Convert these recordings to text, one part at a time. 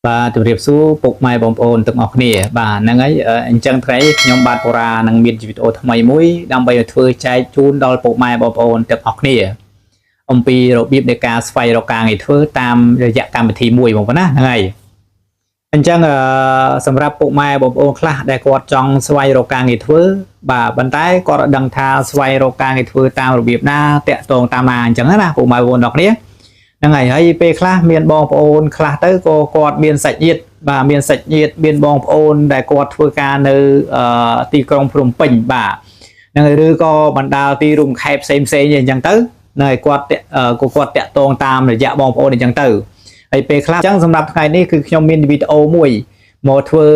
បាទជម្រាបសួរពុកម៉ែបងប្អូនទាំងអស់គ្នាបាទហ្នឹងហើយអញ្ចឹងថ្ងៃខ្ញុំបាទបូរ៉ានឹងមានវីដេអូថ្មីមួយដើម្បីឲ្យធ្វើចែកជូនដល់ពុកម៉ែបងប្អូនទាំងអស់គ្នាអំពីរបៀបនៃការស្វែងរកការងារធ្វើតាមរយៈកម្មវិធីមួយបងប្អូនណាហ្នឹងហើយអញ្ចឹងសម្រាប់ពុកម៉ែបងប្អូនខ្លះដែលគាត់ចង់ស្វែងរកការងារធ្វើបាទប៉ុន្តែគាត់អត់ដឹងថាស្វែងរកការងារធ្វើតាមរបៀបណាតាក់ទងតាមណាអញ្ចឹងណាពុកម៉ែបងប្អូនទាំងគ្នាហ្នឹងហើយពេលខ្លះមានបងប្អូនខ្លះទៅក៏គាត់មានសាច់ញាតិបាទមានសាច់ញាតិមានបងប្អូនដែលគាត់ធ្វើការនៅទីក្រុងភ្នំពេញបាទហ្នឹងហើយឬក៏បណ្ដាលទីរួមខេត្តផ្សេងអញ្ចឹងទៅហ្នឹងហើយគាត់តាក់ទងតាមរយៈបងប្អូនអញ្ចឹងទៅហើយពេលខ្លះអញ្ចឹងសម្រាប់ថ្ងៃនេះគឺខ្ញុំមានវីដេអូមួយមកធ្វើ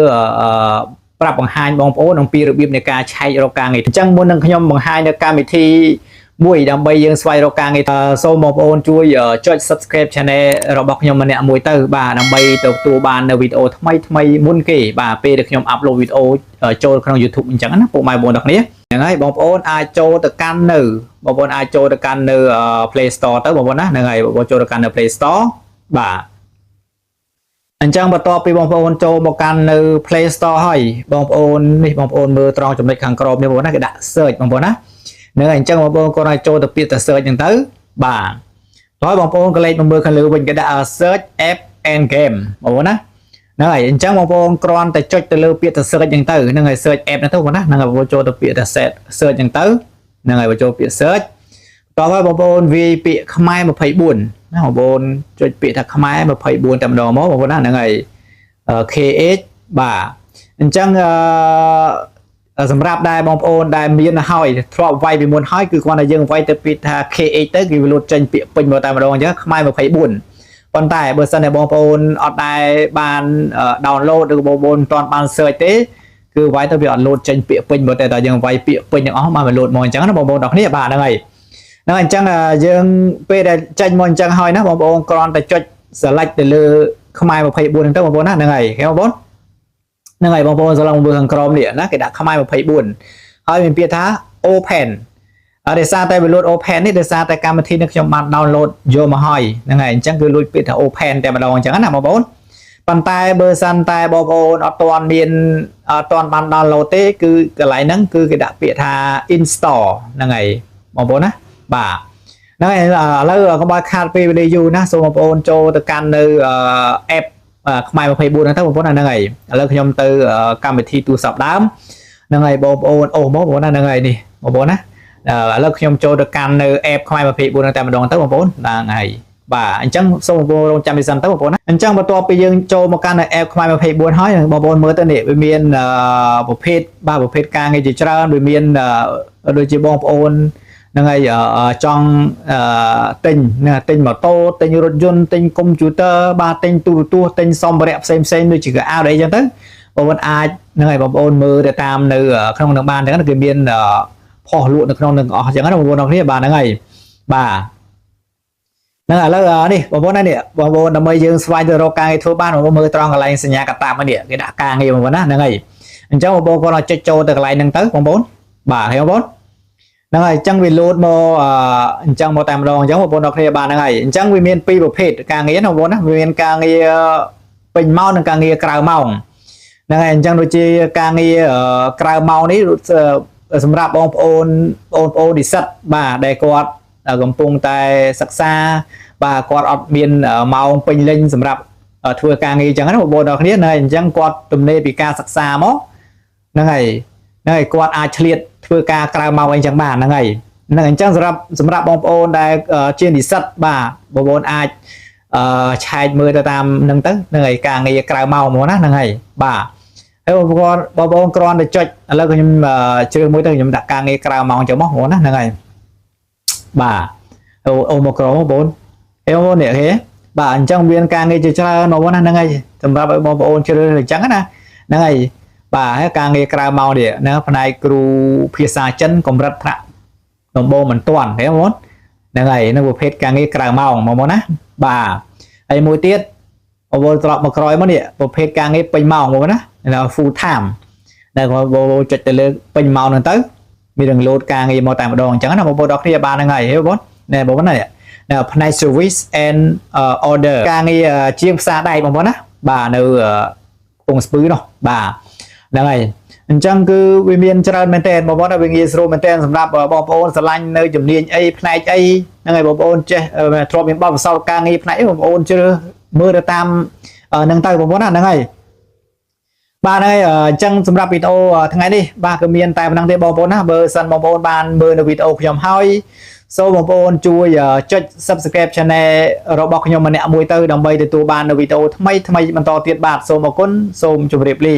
ប្រាប់បង្ហាញបងប្អូនអំពីរបៀបនៃការឆែករកការងារអញ្ចឹងមុននឹងខ្ញុំបង្ហាញនៅកម្មវិធីមួយដើម្បីយើងស្វែងរកការងារសូមបងប្អូនជួយចុច Subscribe Channel របស់ខ្ញុំម្នាក់មួយទៅបាទដើម្បីទទួលបាននៅវីដេអូថ្មីមុនគេបាទពេលដែលខ្ញុំ upload វីដេអូចូលក្នុង YouTube អញ្ចឹងណាពុកម៉ែបងប្អូនទាំងគ្នាហ្នឹងហើយបងប្អូនអាចចូលទៅកាន់នៅបងប្អូនអាចចូលទៅកាន់នៅ Play Store ទៅបងប្អូនណាហ្នឹងហើយបងប្អូនចូលទៅកាន់នៅ Play Store បាទអញ្ចឹងបន្ទាប់ពីបងប្អូនចូលមកកាន់នៅ Play Store ហើយបងប្អូននេះបងប្អូនមើលត្រង់ចំណុចខាងក្រោមនេះបងប្អូនណាគេដាក់ Search បងប្អូនណានៅអញ្ចឹងបងប្អូនគាត់ឲ្យចូលទៅពាក្យទៅ search អញ្ចឹងទៅបាទហើយបងប្អូនក៏លេខមកមើលខាងលើវិញគេដាក់ search app and game បងប្អូនណាហ្នឹងហើយអញ្ចឹងបងប្អូនគ្រាន់តែចុចទៅលើពាក្យទៅ search អញ្ចឹងទៅហ្នឹងហើយ search app ហ្នឹងទៅបងប្អូនណាហ្នឹងហើយបងប្អូនចូលទៅពាក្យទៅ search អញ្ចឹងទៅហ្នឹងហើយបងចូលពាក្យ search តោះហើយបងប្អូនវាយពាក្យខ្មែរ24ណាបងប្អូនចុចពាក្យថាខ្មែរ24តែម្ដងមកបងប្អូនណាហ្នឹងហើយ KH បាទអញ្ចឹងសម្រាប់ដែរបងប្អូនដែលមានហើយធ្លាប់វាយពីមុនហើយគឺគ្រាន់តែយើងវាយទៅពាក្យថា KH ទៅគេវាលោតចេញពាក្យពេញមកតែម្ដងអញ្ចឹងខ្មែរ24ប៉ុន្តែបើសិនតែបងប្អូនអត់ដែរបាន download ឬបងប្អូនមិនទាន់បាន search ទេគឺវាយទៅវាអត់លោតចេញពាក្យពេញមកតែតើយើងវាយពាក្យពេញទាំងអស់មកវាលោតមកអញ្ចឹងណាបងប្អូនទាំងគ្នាបាទហ្នឹងហើយអញ្ចឹងយើងពេលដែលចេញមកអញ្ចឹងហើយណាបងប្អូនគ្រាន់តែចុច select ទៅលើខ្មែរ24ហ្នឹងទៅបងប្អូនណាហ្នឹងហើយឃើញបងប្អូនហ្នឹងហើយបងប្អូនស្លងមើលខាងក្រោមនេះណាគេដាក់ខ្មែរ24ហើយមានពាក្យថា open ដោយសារតែវាលួច open នេះដោយសារតែកម្មវិធីនេះខ្ញុំបាន download យកមកហើយហ្នឹងហើយអញ្ចឹងគឺលួចពាក្យថា open តែម្ដងអញ្ចឹងណាបងប្អូនប៉ុន្តែបើសិនតែបងប្អូនអត់ទាន់បាន download ទេគឺកន្លែងហ្នឹងគឺគេដាក់ពាក្យថា install ហ្នឹងហើយបងប្អូនណាបាទហ្នឹងហើយឥឡូវកុំឲ្យខាតពេលវេលាយូរណាសូមបងប្អូនចូលទៅកាន់នៅ appខ្មែរ24ហ្នឹងទៅបងប្អូនហ្នឹងហើយឥឡូវខ្ញុំទៅកម្មវិធីទូរស័ព្ទដើមហ្នឹងហើយបងប្អូនអូបងប្អូនណាហ្នឹងហើយនេះបងប្អូនណាឥឡូវខ្ញុំចូលទៅកាន់នៅ app ខ្មែរ24ហ្នឹងតែម្ដងទៅបងប្អូនហ្នឹងហើយបាទអញ្ចឹងសូមបងប្អូនរងចាំពីសិនទៅបងប្អូនណាអញ្ចឹងបន្ទាប់ពីយើងចូលមកកាន់នៅ app ខ្មែរ24ហើយបងប្អូនមើលទៅនេះវាមានប្រភេទការងារជាច្រើនវាមានដូចជាបងប្អូនហ្នឹងហើយចង់ទិញម៉ូតូទិញរថយន្តទិញកុំព្យូទ័របាទទិញទូរទស្សន៍ទិញសម្ភារៈផ្សេងដូចជាកាអីចឹងទៅបងប្អូនអាចហ្នឹងហើយបងប្អូនមើលទៅតាមនៅក្នុងនឹងបានហ្នឹងគឺមានផុសលក់នៅក្នុងនឹងអស់ចឹងណាបងប្អូនទាំងគ្នាបាទហ្នឹងហើយបាទហ្នឹងឥឡូវនេះបងប្អូននេះបងប្អូនដើម្បីយើងស្វែងទៅរកការងារធ្វើបានបងប្អូនមើលត្រង់កន្លែងសញ្ញាកតាមកនេះគេដាក់ការងារបងប្អូនណាហ្នឹងហើយអញ្ចឹងបងប្អូនគាត់ចុចចូលទៅកន្លែងហ្នឹងទៅបងប្អូនបាទហើយបងប្អូនហ្នឹងហើយអញ្ចឹងវាលោតមកអញ្ចឹងមកតែម្ដងអញ្ចឹងបងប្អូនអ្នកគ្នាបានហ្នឹងហើយអញ្ចឹងវាមានពីរប្រភេទការងារណាបងប្អូនណាវាមានការងារពេញម៉ោងនិងការងារក្រៅម៉ោងហ្នឹងហើយអញ្ចឹងដូចជាការងារក្រៅម៉ោងនេះសម្រាប់បងប្អូននិស្សិតបាទដែលគាត់កំពុងតែសិក្សាបាទគាត់អត់មានម៉ោងពេញលេញសម្រាប់ធ្វើការងារអញ្ចឹងណាបងប្អូនអ្នកគ្នាណាអញ្ចឹងគាត់ទំនេរពីការសិក្សាមកហ្នឹងហើយគាត់អាចឆ្លៀតធ្វើការក្រៅម៉ោងអីចឹងបានហ្នឹងហើយហ្នឹងអញ្ចឹងសម្រាប់បងប្អូនដែលជានិស្សិតបាទបងប្អូនអាចឆែកមើលទៅតាមហ្នឹងទៅហ្នឹងហើយការងារក្រៅម៉ោងហ្មងណាហ្នឹងហើយបាទហើយបងប្អូនគ្រាន់តែចុចឥឡូវខ្ញុំជ្រើសមួយទៅខ្ញុំដាក់ការងារក្រៅម៉ោងចឹងមកហ្មងណាហ្នឹងហើយបាទអូមកក្របងប្អូនបងប្អូននេះគេបាទអញ្ចឹងមានការងារជាច្រើនបងប្អូនណាហ្នឹងហើយសម្រាប់ឲ្យបងប្អូនជ្រើសអញ្ចឹងណាហ្នឹងហើយបាទហើយការងារក្រៅម៉ោងនេះណាផ្នែកគ្រូភាសាចិនកម្រិតថ្នាក់ដំបូងមិនទាន់ទេបងប្អូនហ្នឹងហើយនៅប្រភេទការងារក្រៅម៉ោងបងប្អូនណាបាទហើយមួយទៀតបងប្អូនត្រឡប់មកក្រោយមកនេះប្រភេទការងារពេញម៉ោងបងប្អូនណា full time ដែលបងប្អូនចុចទៅលើពេញម៉ោងហ្នឹងទៅមាននឹងលោតការងារមកតែម្ដងអញ្ចឹងណាបងប្អូនដល់គ្នាបានហ្នឹងហើយបងប្អូនណែបងប្អូនណាផ្នែក service and order ការងារជាងផ្សារដែកបងប្អូនណា bà nơi ông spứ nó bà đang này chẳng cứ vì miền trơn men tên mà bọn nó bị nghe sro men tên sầm đạp bom ôn sờ lanh nơi chùm niên ấy này ấy đang ngày bom ôn chơi trộm miền bao sau càng nghe này bom ôn chưa mưa đã tam nâng tay bom ôn đang ngày ba này chẳng sầm đạp video thằng ngày đi ba cái miền tài năng thế bom ôn á bờ sân bom ôn ban bờនៅvideoខ្ញុំហើយសូមបងប្អូនជួយចុច Subscribe Channel របស់ខ្ញុំម្នាក់មួយទៅដើម្បីទទួលបាននូវវីដេអូថ្មីៗបន្តទៀតបាទសូមអរគុណសូមជម្រាបលា